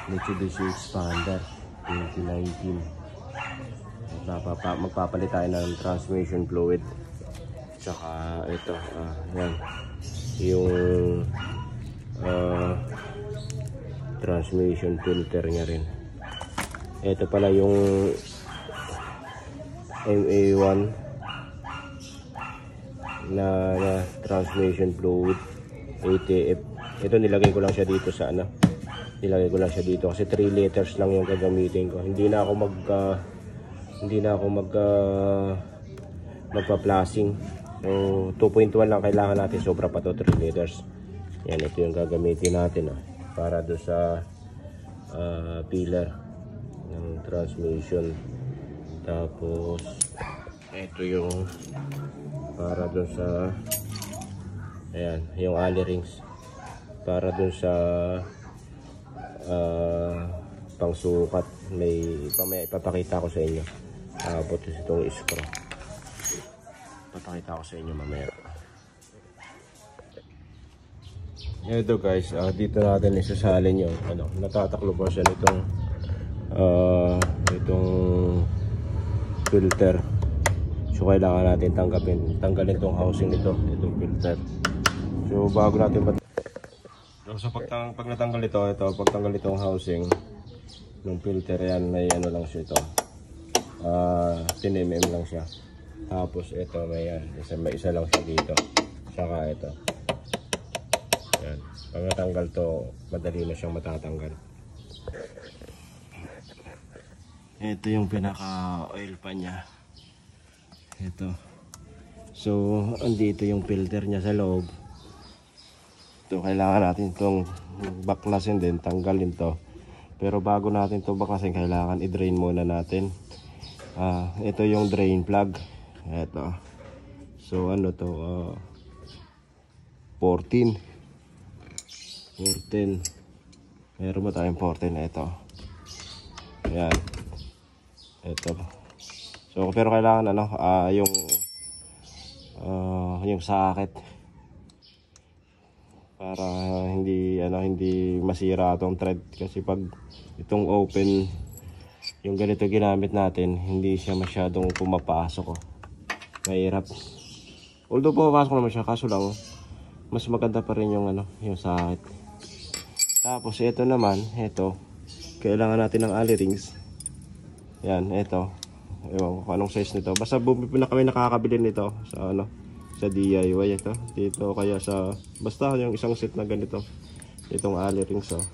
Mitsubishi Expander 2019. Magpapalit tayo ng transmission fluid. Tsaka ito, yan, yung transmission filter nya rin. Ito pala yung MA1 na transmission fluid ATF. Ito nilagay ko lang siya dito sa nilagay ko lang siya dito kasi 3 liters lang yung gagamitin ko. Hindi na ako magpa-plasing. So 2.1 lang kailangan natin, sobra pa to 3 liters. Yan, ito yung gagamitin natin para do sa pillar ng transmission. Tapos ito yung para do sa yung alley rings para do sa pangsukat. May ipapakita ko sa inyo. Tapos itong screw papakita ko sa inyo mamaya. Ito guys, dito natin isasalin yung natataklo pa siya nitong itong filter. So kailangan natin tanggalin itong housing nito, itong filter. So bago natin so pag natanggal pagtanggal itong housing ng filter, yan may lang siya ito. 10 mm lang siya. Tapos ito may isa lang siya dito. Saka ito. Yan. Pag natanggal to, madali na siyang matatanggal. Ito yung pinaka oil pan niya. Ito. So andito yung filter niya sa loob. Ito kailangan natin itong baklasin din, tanggalin to. Pero bago natin to baklasin, kailangan i-drain muna natin. Ito yung drain plug. Ito. So ano to, 14. Meron ba tayong 14? Ito. Ayan. Ito. So pero kailangan yung socket para hindi masira itong thread, kasi pag itong open yung ganito ginamit natin, hindi siya masyadong pumapasok. Mahirap. Although pumapasok naman siya, kaso lang mas maganda pa rin yung yung socket. Tapos ito naman, kailangan natin ng alley rings. Yan, ito. Ewan ko anong size nito. Basta bumili na kami nakakabili nito sa DIY ito. Dito kaya basta yung isang set na ganito. Itong alley rings. Ayan.